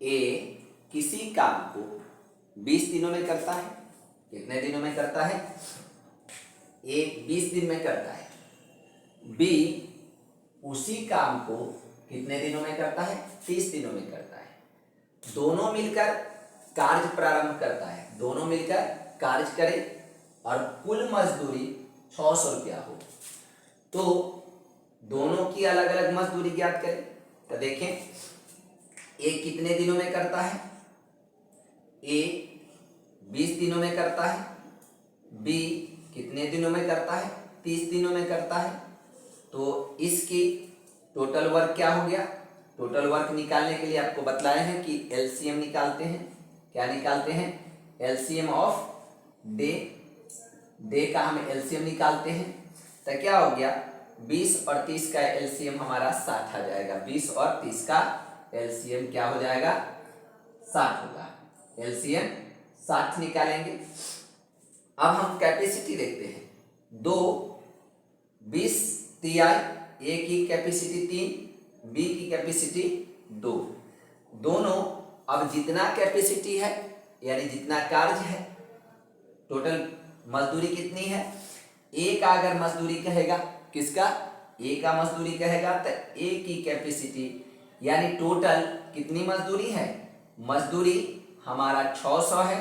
ए किसी काम को 20 दिनों में करता है। कितने दिनों में करता है? ए 20 दिन में करता है। बी उसी काम को कितने दिनों में करता है? 30 दिनों में करता है। दोनों मिलकर कार्य प्रारंभ करता है, दोनों मिलकर कार्य करे और कुल मजदूरी 600 रुपया हो तो दोनों की अलग अलग मजदूरी ज्ञात करें। तो देखें ए कितने दिनों में करता है? ए 20 दिनों में करता है। बी कितने दिनों में करता है? 30 दिनों में करता है। तो इसकी टोटल वर्क क्या हो गया? टोटल वर्क निकालने के लिए आपको बतलाए हैं कि एलसीएम निकालते हैं। क्या निकालते हैं? एलसीएम ऑफ डे का हम एलसीएम निकालते हैं। तो क्या हो गया? 20 और 30 का एलसीएम हमारा 60 आ जाएगा। 20 और 30 का एलसीएम क्या हो जाएगा? 60 होगा। एलसीएम 60 निकालेंगे। अब हम कैपेसिटी देखते हैं। 2 20 तिहाई, ए की कैपेसिटी 3, बी की कैपेसिटी 2। दोनों अब जितना कैपेसिटी है यानी जितना कार्य है, टोटल मजदूरी कितनी है? ए का अगर मजदूरी कहेगा, किसका? ए का मजदूरी कहेगा तो ए की कैपेसिटी यानी टोटल कितनी मजदूरी है? मजदूरी हमारा 600 है।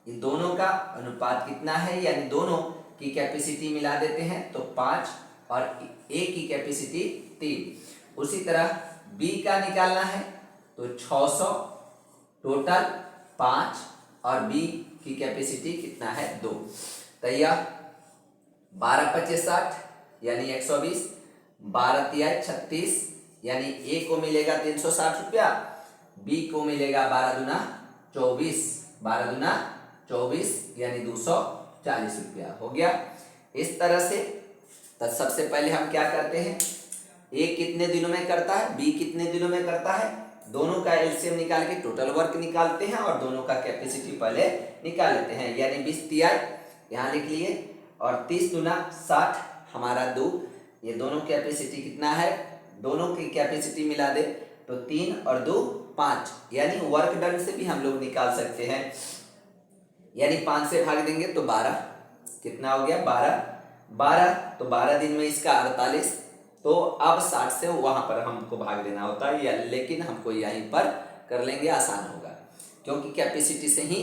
ये दोनों का अनुपात कितना है? यानी दोनों की कैपेसिटी मिला देते हैं तो 5 और ए की कैपेसिटी 3। उसी तरह बी का निकालना है तो 600 टोटल 5 और बी की कैपेसिटी कितना है? 2। तो यह 12 25 60 यानी 120, 12 तिहाई 36 यानी ए को मिलेगा 360 रुपया, बी को मिलेगा 12 दूना 24, 12 दूना 24 यानी 240 रुपया हो गया। इस तरह से तो सबसे पहले हम क्या करते हैं? ए कितने दिनों में करता है, बी कितने दिनों में करता है, दोनों का एलसीएम निकाल के टोटल वर्क निकालते हैं और दोनों का कैपेसिटी पहले निकाल लेते हैं। यानी 20 तिहाई यहाँ लिख लिए और 30 दूना 60 हमारा 2। ये दोनों कैपेसिटी कितना है? दोनों की कैपेसिटी मिला दे तो 3 और 2 5 यानी वर्क डन से भी हम लोग निकाल सकते हैं। यानी 5 से भाग देंगे तो 12, कितना हो गया? 12 तो 12 दिन में इसका 48। तो अब 60 से वहां पर हमको भाग देना होता है या लेकिन हमको यहीं पर कर लेंगे, आसान होगा क्योंकि कैपेसिटी से ही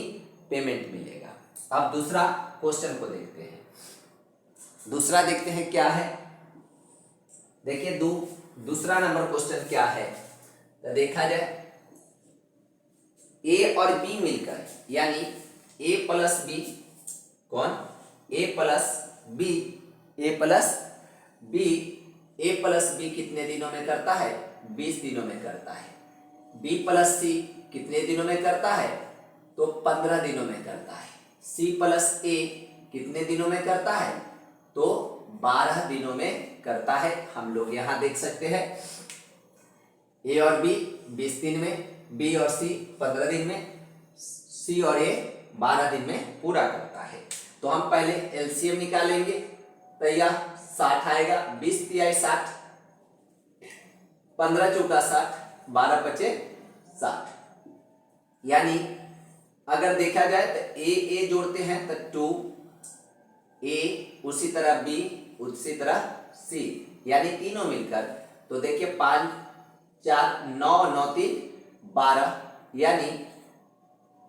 पेमेंट मिलेगा। अब दूसरा क्वेश्चन को देखते हैं। दूसरा देखते हैं क्या है। देखिए दूसरा नंबर क्वेश्चन क्या है तो देखा जाए। ए और बी मिलकर यानी ए प्लस बी, कौन? ए प्लस बी, ए प्लस बी कितने दिनों में करता है? 20 दिनों में करता है। बी प्लस सी कितने दिनों में करता है? तो 15 दिनों में करता है। सी प्लस ए कितने दिनों में करता है? तो 12 दिनों में करता है। हम लोग यहां देख सकते हैं ए और बी 20 दिन में, बी और सी 15 दिन में, सी और ए 12 दिन में पूरा करता है। तो हम पहले एलसीएम निकालेंगे तो यह 60 आएगा। 20 तिहाई 60, 15 चौका 60, 12 पचे 60। यानी अगर देखा जाए तो ए जोड़ते हैं तो 2 ए, उसी तरह बी, उसी तरह सी यानी तीनों मिलकर तो देखिए 5 4 9 9 3 12 यानी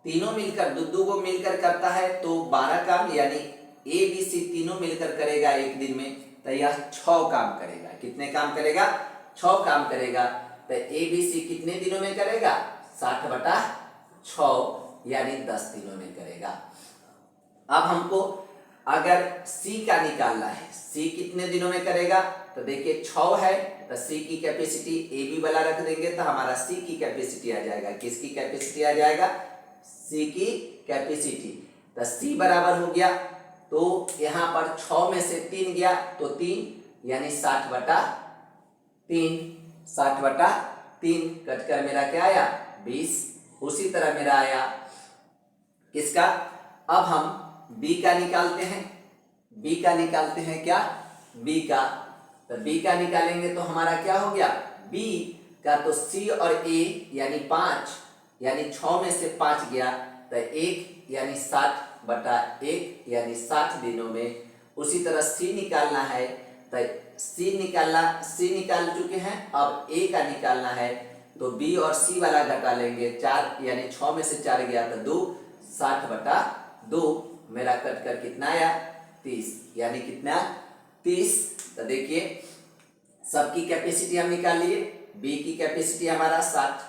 तीनों मिलकर दो को मिलकर करता है तो 12 काम यानी ए बी सी तीनों मिलकर करेगा एक दिन में तो यह 6 काम करेगा। कितने काम करेगा? 6 काम करेगा। तो ए बी सी कितने दिनों में करेगा? 60/6 यानी 10 दिनों में करेगा। अब हमको अगर सी का निकालना है, सी कितने दिनों में करेगा तो देखिए 6 है तो सी की कैपेसिटी ए बी वाला रख देंगे तो हमारा सी की कैपेसिटी आ जाएगा। किसकी कैपेसिटी आ जाएगा? सी की कैपेसिटी। तो सी बराबर हो गया तो यहां पर 6 में से 3 गया तो 3 यानी 60/3, 60/3 कटकर मेरा क्या आया? 20। उसी तरह मेरा आया किसका? अब हम बी का निकालते हैं। बी का निकालते हैं क्या? बी का। तो बी का निकालेंगे तो हमारा क्या हो गया? बी का तो सी और ए यानी 5 यानी 6 में से 5 गया तो 1 यानी 60/1 यानी 60 दिनों में। उसी तरह सी निकालना है तो सी निकाल चुके हैं, अब ए का निकालना है तो बी और सी वाला घटा लेंगे। 4 यानी 6 में से 4 गया तो 2, 60/2 मेरा कट कर कितना आया 30, यानी कितना 30। तो देखिए सबकी कैपेसिटी हम निकाल लिए। बी की कैपेसिटी हमारा 60,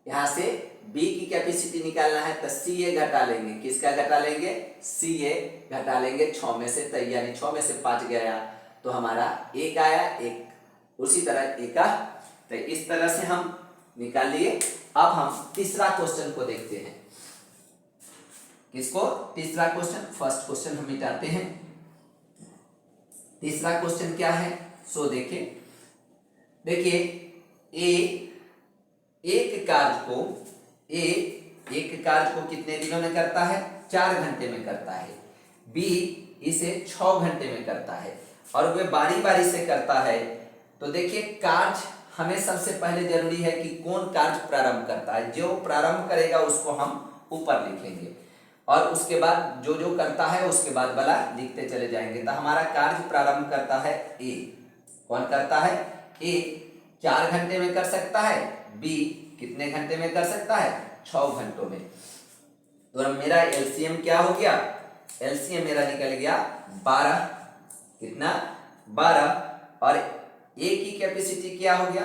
यहाँ से बी की कैपेसिटी निकालना है तो सी ए घटा लेंगे। किसका घटा लेंगे? सी ए घटा लेंगे 6 में से, तो यानी 6 में से 5 गया तो हमारा 1 आया 1। उसी तरह 1 का, तो इस तरह से हम निकाल लिए। अब हम तीसरा क्वेश्चन को देखते हैं। किसको? तीसरा क्वेश्चन। फर्स्ट क्वेश्चन हम मिटाते हैं। तीसरा क्वेश्चन क्या है सो देखिए एक कार्य को कितने दिनों में करता है? 4 घंटे में करता है। बी इसे 6 घंटे में करता है और वे बारी बारी से करता है। तो देखिए कार्य हमें सबसे पहले जरूरी है कि कौन कार्य प्रारंभ करता है। जो प्रारंभ करेगा उसको हम ऊपर लिखेंगे और उसके बाद जो जो करता है उसके बाद वाला लिखते चले जाएंगे। तो हमारा कार्य प्रारंभ करता है ए। कौन करता है? ए 4 घंटे में कर सकता है। बी कितने घंटे में कर सकता है? 6 घंटों में। तो मेरा एलसीएम क्या हो गया? एलसीएम मेरा निकल गया 12। कितना? 12। और ए की कैपेसिटी क्या हो गया?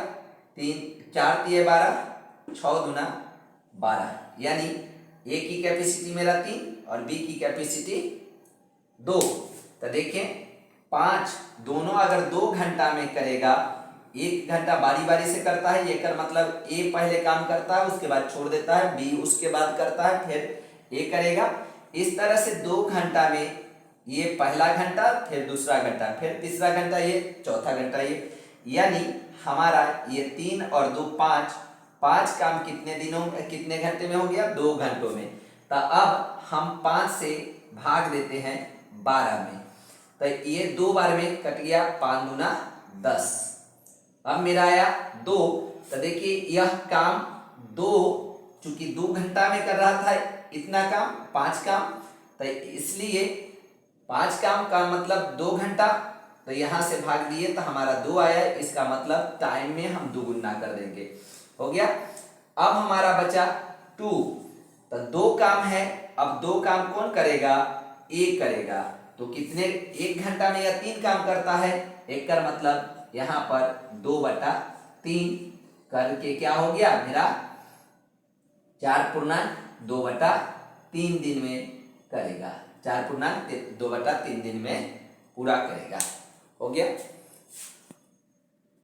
3, 4 × 12, 6 × 12, यानी ए की कैपेसिटी मेरा 3 और बी की कैपेसिटी 2। तो देखें 5 दोनों अगर 2 घंटा में करेगा, 1 घंटा बारी बारी से करता है, ये कर मतलब ए पहले काम करता है उसके बाद छोड़ देता है, बी उसके बाद करता है फिर ए करेगा। इस तरह से 2 घंटा में ये पहला घंटा, फिर दूसरा घंटा, फिर तीसरा घंटा, ये चौथा घंटा, ये यानी हमारा ये 3 और 2 5 काम कितने घंटे में हो गया? 2 घंटों में। तो अब हम 5 से भाग देते हैं 12 में, तो ये 2 बार में कट गया, 5 × 10। अब मेरा आया 2। तो देखिए यह काम 2, चूंकि 2 घंटा में कर रहा था इतना काम, 5 काम, तो इसलिए 5 काम का मतलब 2 घंटा। तो यहां से भाग दिए तो हमारा 2 आया। इसका मतलब टाइम में हम 2 गुना कर देंगे। हो गया। अब हमारा बचा 2। तो 2 काम है, अब 2 काम कौन करेगा? ए करेगा। तो कितने 1 घंटा में यह 3 काम करता है। एक कर मतलब यहाँ पर 2/3 करके क्या हो गया मेरा 4/2/3 दिन में करेगा। 4/2/3 दिन में पूरा करेगा। हो गया।